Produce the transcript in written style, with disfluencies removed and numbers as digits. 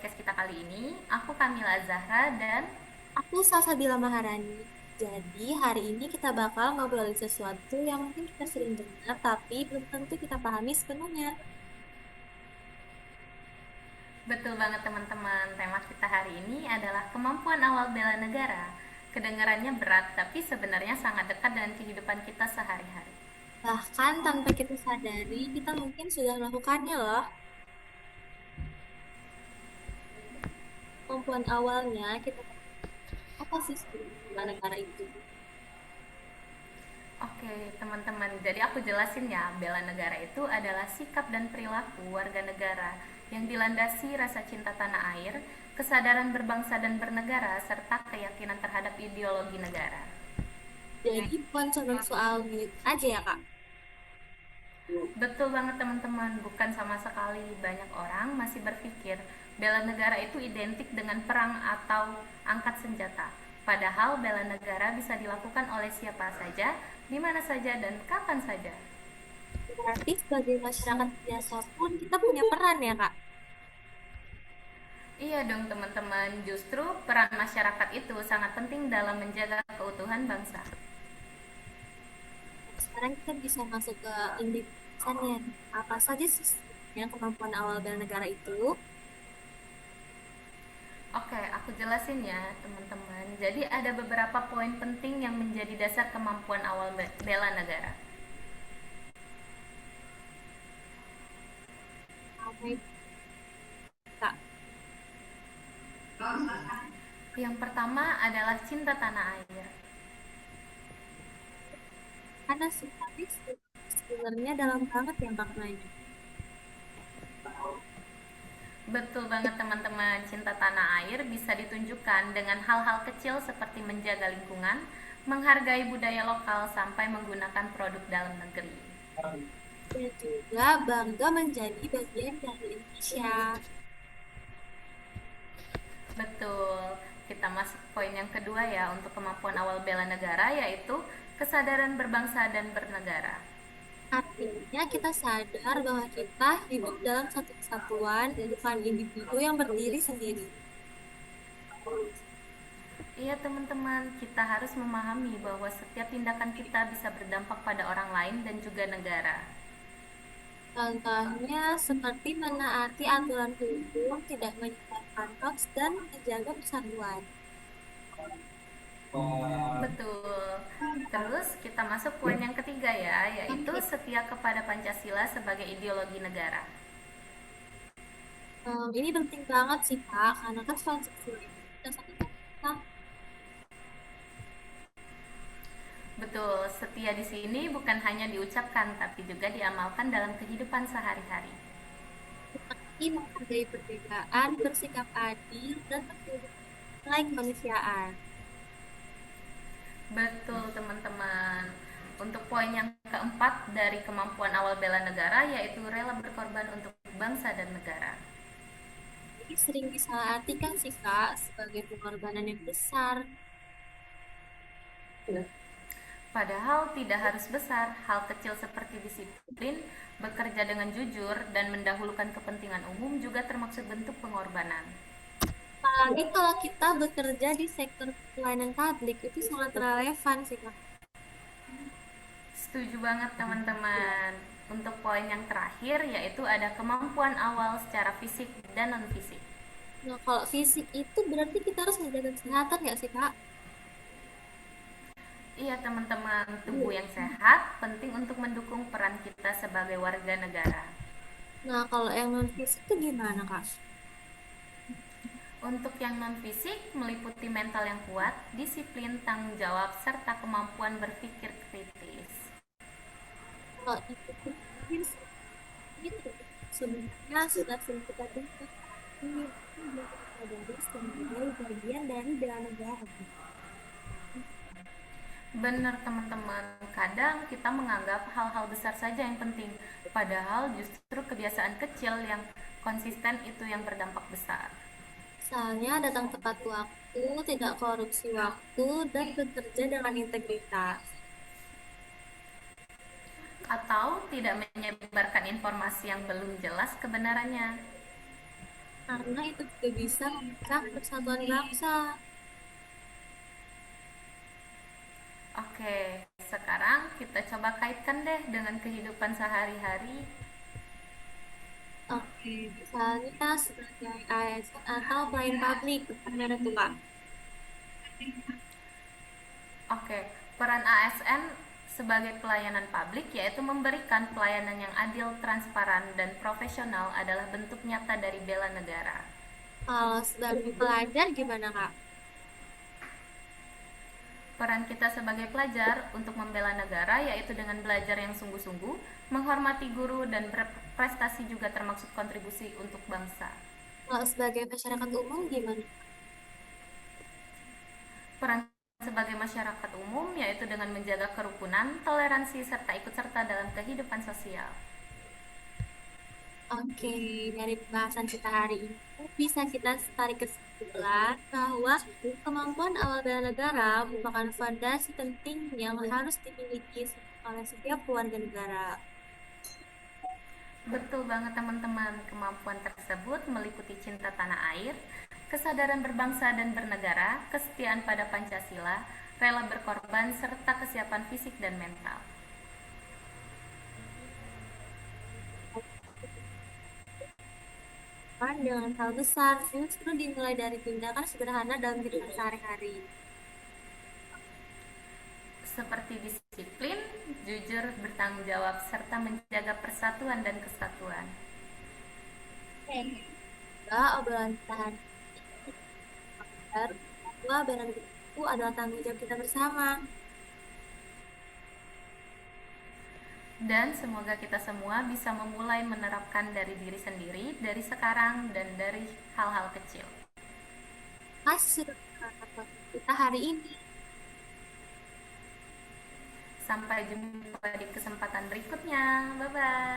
podcast kita kali ini. Aku Kamila Zahra dan Aku Salsabila Maharani. Jadi hari ini kita bakal ngobrolin sesuatu yang mungkin kita sering dengar tapi belum tentu kita pahami sepenuhnya. betul banget teman-teman. Tema kita hari ini adalah kemampuan awal bela negara. Kedengarannya berat, tapi sebenarnya sangat dekat dengan kehidupan kita sehari-hari. Bahkan tanpa kita sadari, kita mungkin sudah melakukannya loh. Kemampuan awalnya kita apa sih sebenarnya negara itu? Oke, teman-teman. Jadi aku jelasin ya, bela negara itu adalah sikap dan perilaku warga negara yang dilandasi rasa cinta tanah air, kesadaran berbangsa dan bernegara, serta keyakinan terhadap ideologi negara. Jadi bukan cuma soal milik aja ya Kak. Betul banget teman-teman, bukan sama sekali banyak orang masih berpikir bela negara itu identik dengan perang atau angkat senjata. Padahal bela negara bisa dilakukan oleh siapa saja, di mana saja dan kapan saja. Berarti sebagai masyarakat biasa pun kita punya peran ya Kak. Iya dong teman-teman, justru peran masyarakat itu sangat penting dalam menjaga keutuhan bangsa. Sekarang kita bisa masuk ke inti pembahasannya. Apa saja sih sebenarnya kemampuan awal bela negara itu? Oke, aku jelasin ya teman-teman. Jadi ada beberapa poin penting yang menjadi dasar kemampuan awal bela negara. Ramai Kak. Yang pertama adalah cinta tanah air. Karena sifatnya sebenarnya dalam banget ya maknanya. Betul banget teman-teman, cinta tanah air bisa ditunjukkan dengan hal-hal kecil seperti menjaga lingkungan, menghargai budaya lokal, sampai menggunakan produk dalam negeri. Dan juga bangga menjadi bagian dari Indonesia. Betul. Kita masuk poin yang kedua ya untuk kemampuan awal bela negara, yaitu kesadaran berbangsa dan bernegara. Artinya kita sadar bahwa kita hidup dalam satu kesatuan, bukan individu yang berdiri sendiri. Iya teman-teman, kita harus memahami bahwa setiap tindakan kita bisa berdampak pada orang lain dan juga negara. Contohnya seperti menaati aturan hukum, tidak menyebarkan hoax, dan menjaga persatuan. Betul. Terus kita masuk poin yang ketiga ya, yaitu setia kepada Pancasila sebagai ideologi negara. Ini penting banget sih Kak, karena kan Pancasila itu dasar kita. Betul, setia di sini bukan hanya diucapkan tapi juga diamalkan dalam kehidupan sehari-hari. Ini menghargai perbedaan, bersikap adil, dan berpikir nilai kemanusiaan. Betul, teman-teman. Untuk poin yang keempat dari kemampuan awal bela negara yaitu rela berkorban untuk bangsa dan negara. Ini sering disalahartikan sih Kak sebagai pengorbanan yang besar. Padahal tidak harus besar, hal kecil seperti disiplin, bekerja dengan jujur, dan mendahulukan kepentingan umum juga termasuk bentuk pengorbanan. Apalagi kalau kita bekerja di sektor pelayanan publik itu sangat relevan sih Kak. Setuju banget teman-teman. Untuk poin yang terakhir yaitu ada kemampuan awal secara fisik dan non-fisik. Nah, kalau fisik itu berarti kita harus menjaga kesehatan nggak sih Kak? Iya teman-teman, tubuh yang sehat penting untuk mendukung peran kita sebagai warga negara. Nah, kalau yang non fisik itu gimana Kak? Untuk yang non-fisik meliputi mental yang kuat, disiplin, tanggung jawab, serta kemampuan berpikir kritis. Kalau yang fisik itu sebenarnya sudah sering kita dengar. Ini belum kita sadari sebagai bagian dari bela negara. Benar teman-teman, kadang kita menganggap hal-hal besar saja yang penting, padahal justru kebiasaan kecil yang konsisten itu yang berdampak besar. Misalnya datang tepat waktu, tidak korupsi waktu, dan bekerja dengan integritas. Atau tidak menyebarkan informasi yang belum jelas kebenarannya. karena itu juga bisa memecah persatuan bangsa. Oke, sekarang kita coba kaitkan deh dengan kehidupan sehari-hari. Oke, misalnya sebagai ASN atau pelayan publik, gimana tuh Kak? Oke, peran ASN sebagai pelayanan publik yaitu memberikan pelayanan yang adil, transparan, dan profesional adalah bentuk nyata dari bela negara. Kalau sebagai pelajar gimana Kak? Peran kita sebagai pelajar untuk membela negara yaitu dengan belajar yang sungguh-sungguh, menghormati guru, dan berprestasi juga termasuk kontribusi untuk bangsa. Kalau sebagai masyarakat umum gimana? Peran sebagai masyarakat umum yaitu dengan menjaga kerukunan, toleransi, serta ikut serta dalam kehidupan sosial. Oke, dari pembahasan kita hari ini bisa kita tarik kesimpulan bahwa kemampuan awal bela negara merupakan fondasi penting yang harus dimiliki oleh setiap warga negara. Betul banget teman-teman, kemampuan tersebut meliputi cinta tanah air, kesadaran berbangsa dan bernegara, kesetiaan pada Pancasila, rela berkorban, serta kesiapan fisik dan mental. Dengan hal besar justru dimulai dari tindakan sederhana dalam kehidupan sehari-hari. Seperti disiplin, jujur, bertanggung jawab, serta menjaga persatuan dan kesatuan. Juga obrolan kita hari ini bahwa bela negara itu adalah tanggung jawab kita bersama. Dan semoga kita semua bisa memulai menerapkan dari diri sendiri, dari sekarang, dan dari hal-hal kecil. Kasih sudah mendengarkan kita hari ini. Sampai jumpa di kesempatan berikutnya. Bye-bye.